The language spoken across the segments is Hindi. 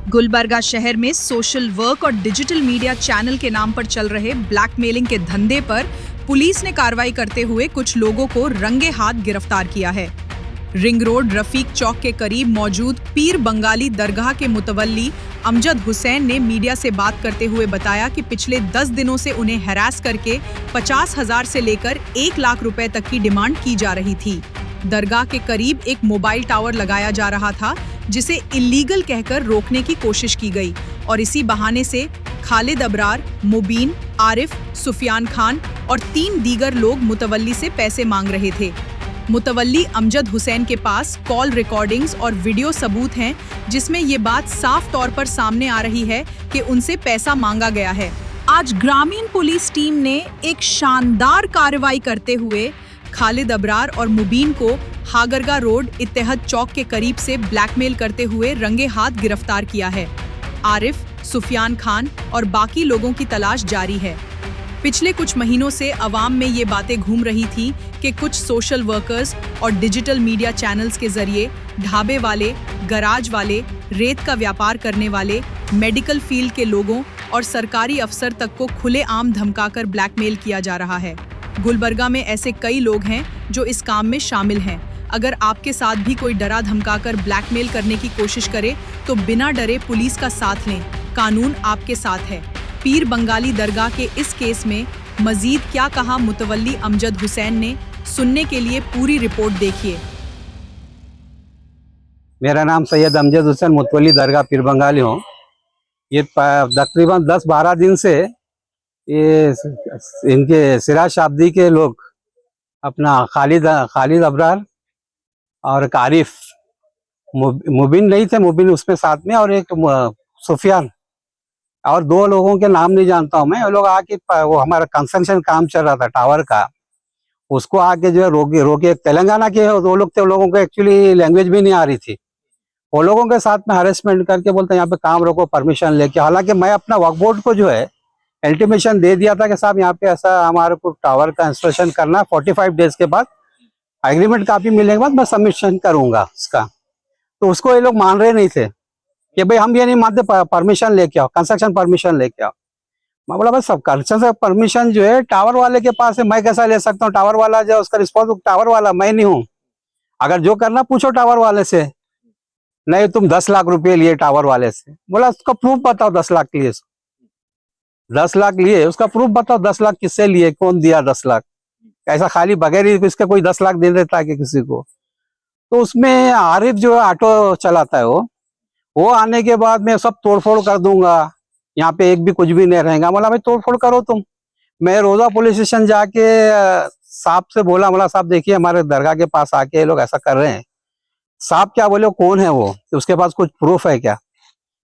गुलबर्गा शहर में सोशल वर्क और डिजिटल मीडिया चैनल के नाम पर चल रहे ब्लैकमेलिंग के धंधे पर पुलिस ने कार्रवाई करते हुए कुछ लोगों को रंगे हाथ गिरफ्तार किया है। रिंग रोड रफीक चौक के करीब मौजूद पीर बंगाली दरगाह के मुतवल्ली अमजद हुसैन ने मीडिया से बात करते हुए बताया कि पिछले 10 दिनों से उन्हें हैरास करके 50,000 से लेकर 1 लाख रुपए तक की डिमांड की जा रही थी। दरगाह के करीब एक मोबाइल टावर लगाया जा रहा था, जिसे इल्लीगल कहकर रोकने की कोशिश की गई और इसी बहाने से खालिद अबरार, मुबीन, आरिफ, सुफियान खान और 3 दीगर लोग मुतवल्ली से पैसे मांग रहे थे। मुतवल्ली अमजद हुसैन के पास कॉल रिकॉर्डिंग्स और वीडियो सबूत हैं, जिसमें ये बात साफ तौर पर सामने आ रही है कि उनसे पैसा मांगा गया है। आज ग्रामीण पुलिस टीम ने एक शानदार कार्रवाई करते हुए खालिद अबरार और मुबीन को हागरगा रोड इत्तेहद चौक के करीब से ब्लैकमेल करते हुए रंगे हाथ गिरफ्तार किया है। आरिफ, सुफियान खान और बाकी लोगों की तलाश जारी है। पिछले कुछ महीनों से अवाम में ये बातें घूम रही थी कि कुछ सोशल वर्कर्स और डिजिटल मीडिया चैनल्स के जरिए ढाबे वाले, गराज वाले, रेत का व्यापार करने वाले, मेडिकल फील्ड के लोगों और सरकारी अफसर तक को खुलेआम धमकाकर ब्लैकमेल किया जा रहा है। गुलबर्गा में ऐसे कई लोग हैं जो इस काम में शामिल हैं। अगर आपके साथ भी कोई डरा धमकाकर ब्लैकमेल करने की कोशिश करे तो बिना डरे पुलिस का साथ लें, कानून आपके साथ है। पीर बंगाली दरगाह के इस केस में मजीद क्या कहा मुतवल्ली अमजद हुसैन ने, सुनने के लिए पूरी रिपोर्ट देखिए। मेरा नाम सैयद अमजद हुसैन, मुतवल्ली दरगाह पीर बंगाली हूँ। ये तकरीबन 10-12 दिन से ये इनके सिराज शाब्दी के लोग अपना खालिद अबरार और एक आरिफ, मुबीन नहीं थे, मुबीन उसमें साथ में, और एक सुफियान, और 2 लोगों के नाम नहीं जानता हूँ मैं। वो लोग आके, वो हमारा कंस्ट्रक्शन काम चल रहा था टावर का, उसको आके जो है रोके तेलंगाना के 2 लोग थे। वो लोगों को एक्चुअली लैंग्वेज भी नहीं आ रही थी। वो लोगों के साथ में हरेसमेंट करके बोलते हैं यहाँ पे काम रोको, परमिशन लेके। हालांकि मैं अपना वर्क बोर्ड को जो है अल्टीमेशन दे दिया था कि साहब यहाँ पे ऐसा हमारे को टावर का इंस्टॉलेशन करना, 45 डेज के बाद एग्रीमेंट कापी मिलने के बाद मैं सबमिशन करूंगा उसका। तो उसको ये लोग मान रहे नहीं थे कि भाई हम ये नहीं मानते, परमिशन लेके आओ, कंस्ट्रक्शन परमिशन लेके आओ। मैं बोला भाई सब कंस्ट्रक्शन परमिशन जो है टावर वाले के पास है, मैं कैसा ले सकता हूँ? टावर वाला जो उसका रिस्पॉन्सिबल टावर वाला मैं नहीं हूँ। अगर जो करना पूछो टावर वाले से। नहीं तुम 10 लाख रुपए लिए टावर वाले से। बोला उसका प्रूफ बताओ, 10 लाख लिए, 10 लाख लिए, उसका प्रूफ बताओ। 10 लाख किससे लिए, कौन दिया 10 लाख? ऐसा खाली बगैर ही इसका कोई 10 लाख दे देता है कि किसी को? तो उसमें आरिफ जो है ऑटो चलाता है, वो आने के बाद मैं सब तोड़फोड़ कर दूंगा, यहाँ पे एक भी कुछ भी नहीं रहेगा। बोला भाई तोड़फोड़ करो तुम। मैं रोजा पुलिस स्टेशन जाके साहब से बोला साहब देखिए हमारे दरगाह के पास आके ये लोग ऐसा कर रहे हैं। साहब क्या बोले, कौन है वो, उसके पास कुछ प्रूफ है क्या?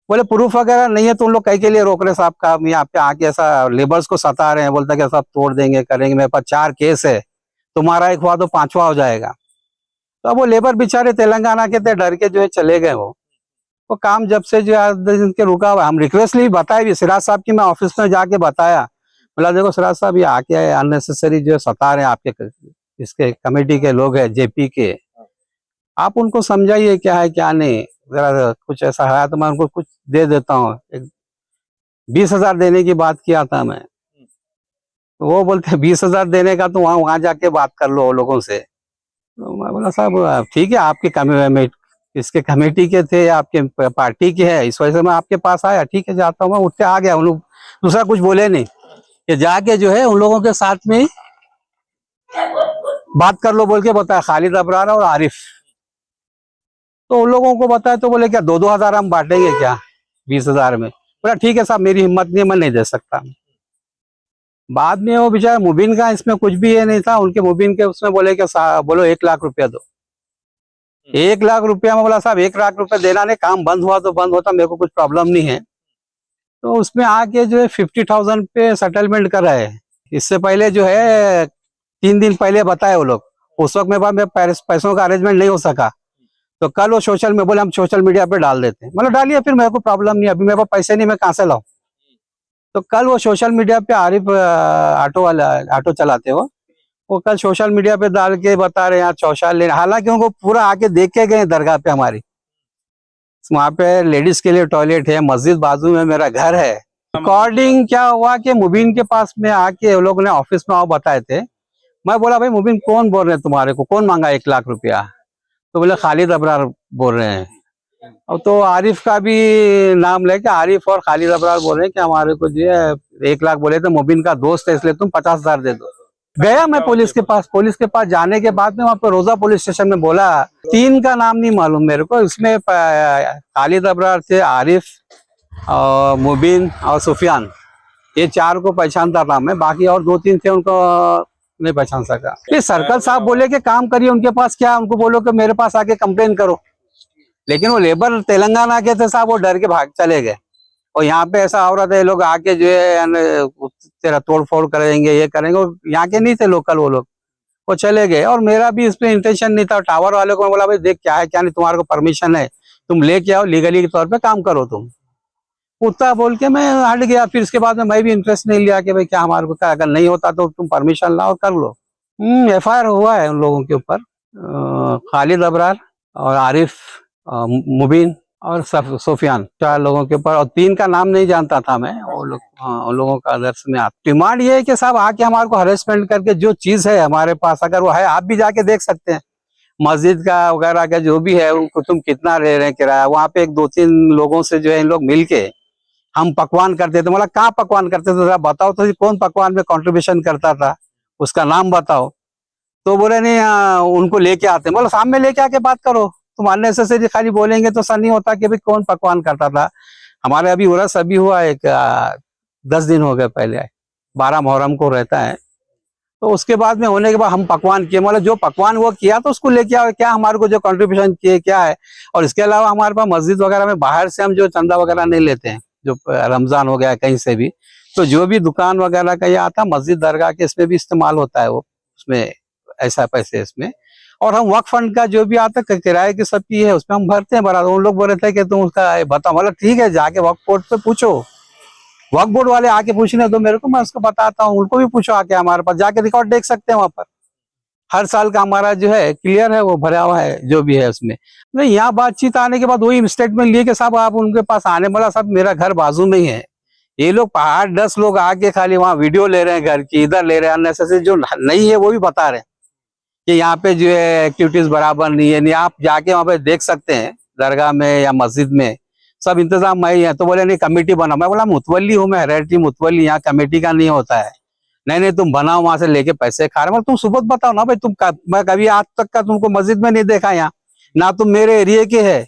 बोले प्रूफ वगैरह नहीं है, तुम लोग कहीं के लिए रोक रहे साहब का, यहाँ पे आके ऐसा लेबर्स को सता रहे हैं। बोलता कि सब तोड़ देंगे, करेंगे, मेरे पास 4 केस है, तुम्हारा एक हुआ तो 5वां हो जाएगा। तो अब वो लेबर बेचारे तेलंगाना के थे, डर के जो है चले गए। वो काम जब से जो है दिन के रुका हुआ। हम रिक्वेस्टली बताए भी सिराज साहब की, मैं ऑफिस में जाके बताया, बोला देखो सिराज साहब ये आके अननेसेसरी जो है सता रहे हैं, आपके इसके कमेटी के लोग हैं, जेपी के, आप उनको समझाइए क्या है क्या नहीं। जरा कुछ ऐसा है तो मैं उनको कुछ दे देता हूँ। 20,000 देने की बात किया था मैं, तो वो बोलते 20,000 देने का तो वहां जाके बात कर लो लोगों से। तो मैं बोला साहब ठीक है, आपके इसके कमेटी के थे, आपके पार्टी के है, इस वजह से मैं आपके पास आया, ठीक है जाता हूँ। मैं उठ के आ गया, उन लोग दूसरा कुछ बोले नहीं कि जाके जो है उन लोगों के साथ में बात कर लो बोल के बताया, खालिद अबरार और आरिफ। तो उन लोगों को बताया तो बोले क्या 2-2 हजार हम बांटेंगे क्या 20,000 में? बोला ठीक है साहब, मेरी हिम्मत नहीं, मैं नहीं दे सकता। बाद में वो बेचारा मुबीन का इसमें कुछ भी ये नहीं था, उनके मुबीन के उसमें बोले कि बोलो 1 लाख रुपया दो। 1 लाख रुपया में बोला साहब 1 लाख रुपया देना नहीं, काम बंद हुआ तो बंद होता, मेरे को कुछ प्रॉब्लम नहीं है। तो उसमें आके जो है 50,000 पे सेटलमेंट कर रहे हैं। इससे पहले जो है 3 दिन पहले बताए वो लोग, उस वक्त मेरे पास पैसों का अरेंजमेंट नहीं हो सका। तो कल वो सोशल में बोले हम सोशल मीडिया पे डाल देते हैं। मतलब डालिए, फिर मेरे को प्रॉब्लम नहीं, अभी मेरे पास पैसे नहीं, मैं कहाँ से लाऊं? तो कल वो सोशल मीडिया पे आरिफ ऑटो चलाते हो, वो कल सोशल मीडिया पे डाल के बता रहे हैं यहाँ चौशाल लेना। हालांकि उनको पूरा आके देख के गए दरगाह पे हमारी, वहाँ पे लेडीज के लिए टॉयलेट है, मस्जिद बाजू में मेरा घर है। रिकॉर्डिंग क्या हुआ कि मुबीन के पास में आके वो लोग ने ऑफिस में आओ बताए थे। मैं बोला भाई मुबीन कौन बोल रहे हैं तुम्हारे को, कौन मांगा 1 लाख रुपया? तो बोले खालिद अबरार बोल रहे हैं। अब तो आरिफ का भी नाम लेके आरिफ और खालिद अबरार बोल रहे हैं कि हमारे को जो है 1 लाख बोले थे, मुबीन का दोस्त है इसलिए तुम 50,000 दे दो। गया मैं पुलिस के पास जाने के बाद में वहाँ पे रोजा पुलिस स्टेशन में बोला, 3 का नाम नहीं मालूम मेरे को, इसमें खालिद अबरार थे, आरिफ और मुबीन और सुफियान, ये 4 को पहचानता था मैं, बाकी और 2-3 थे उनको नहीं पहचान सका। ये सर्कल साहब बोले कि काम करिए, उनके पास क्या, उनको बोलो कि मेरे पास आके कंप्लेन करो। लेकिन वो लेबर तेलंगाना के थे साहब, वो डर के भाग चले गए। और यहाँ पे ऐसा हो रहा था, ये लोग आके जो है तेरा तोड़ फोड़ करेंगे, ये करेंगे। यहाँ के नहीं थे लोकल वो लोग, वो चले गए। और मेरा भी इसमें इंटेंशन नहीं था। टावर वाले को मैं बोला भाई देख क्या है क्या नहीं, तुम्हारे को परमिशन है, तुम लेके आओ, लीगली के तौर पे काम करो तुम। उतना बोल के मैं हट गया। फिर इसके बाद में मैं भी इंटरेस्ट नहीं लिया कि भाई क्या हमारे को क्या, अगर नहीं होता तो तुम परमिशन लाओ कर लो। FIR हुआ है उन लोगों के ऊपर, खालिद अबरार और आरिफ, मुबीन और सुफियान, 4 लोगों के ऊपर। और 3 का नाम नहीं जानता था मैं, वो लोग उन लोगों का आदर्श में आता। डिमांड ये है कि साहब आके हमारे को हरेसमेंट करके जो चीज है हमारे पास, अगर वो है आप भी जाके देख सकते हैं, मस्जिद का वगैरह का जो भी है, उनको तुम कितना ले रहे हैं किराया। वहाँ पे 1-2-3 लोगों से जो है इन लोग मिलके हम पकवान करते थे। मतलब कहाँ पकवान करते थे जरा बताओ तो, कौन पकवान में कंट्रीब्यूशन करता था, उसका नाम बताओ। तो बोले नहीं उनको लेके आते। बोलो सामने लेके आके बात करो, तुम अननेसेसरी खाली बोलेंगे तो सर नहीं होता कि भाई कौन पकवान करता था। हमारे अभी उरस अभी हुआ एक 10 दिन हो गए पहले, 12 मुहर्रम को रहता है। तो उसके बाद में होने के बाद हम पकवान किए, मतलब जो पकवान वो किया तो उसको लेके आओ, क्या हमारे को जो कंट्रीब्यूशन किए क्या है। और इसके अलावा हमारे पास मस्जिद वगैरह में बाहर से हम जो चंदा वगैरह नहीं लेते हैं, जो रमजान हो गया कहीं से भी, तो जो भी दुकान वगैरह का ये आता मस्जिद दरगाह के, इसमें भी इस्तेमाल होता है वो, उसमें ऐसा पैसे इसमें। और हम वक्फ फंड का जो भी आता है किराए की सब की है, उसमें हम भरते हैं बराबर। उन लोग बोल रहे थे कि तुम उसका बताओ, मतलब ठीक है जाके वक्फ बोर्ड पे पूछो, वक्फ बोर्ड वाले आके पूछने दो मेरे को, मैं उसको बताता हूँ। उनको भी पूछो आके, हमारे पास जाके रिकॉर्ड देख सकते हैं वहां पर। हर साल का हमारा जो है क्लियर है, वो भरा हुआ है जो भी है उसमें। नहीं यहाँ बातचीत आने के बाद वही स्टेटमेंट लिए कि साहब आप उनके पास आने वाला, साहब मेरा घर बाजू में ही है। ये लोग 8-10 लोग आके खाली वहाँ वीडियो ले रहे हैं घर की, इधर ले रहे हैं, अननेसेसरी जो नहीं है वो भी बता रहे हैं कि यहाँ पे जो है एक्टिविटीज बराबर नहीं है। नहीं आप जाके वहाँ पे देख सकते हैं, दरगाह में या मस्जिद में सब इंतजाम मैं ही है। तो बोले नहीं कमेटी बना। मैं बोला मुतवल्ली हूँ मैं, हेरेडिटरी मुतवल्ली, यहाँ कमेटी का नहीं होता है। नहीं तुम बनाओ, वहां से लेके पैसे खा रहे। तुम सुबह बताओ ना भाई, मैं कभी आज तक का तुमको मस्जिद में नहीं देखा यहाँ, ना तुम मेरे एरिया के है,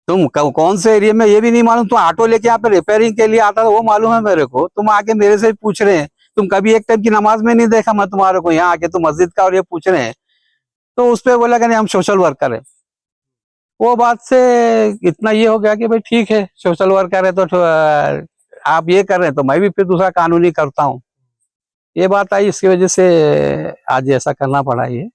तुम कौन से एरिया में ये भी नहीं मालूम। तुम ऑटो लेके यहाँ पे रिपेयरिंग के लिए आता था वो मालूम है मेरे को, तुम आके मेरे से पूछ रहे हैं। तुम कभी एक टाइम की नमाज में नहीं देखा मैं तुम्हारे को, यहाँ आके तुम मस्जिद का और ये पूछ रहे हैं। तो उस पर बोला कि नहीं हम सोशल वर्कर है। वो बात से इतना ये हो गया कि भाई ठीक है सोशल वर्कर है तो आप ये कर रहे हैं तो मैं भी फिर दूसरा कानूनी करता हूँ। ये बात आई, इसकी वजह से आज ऐसा करना पड़ा ये।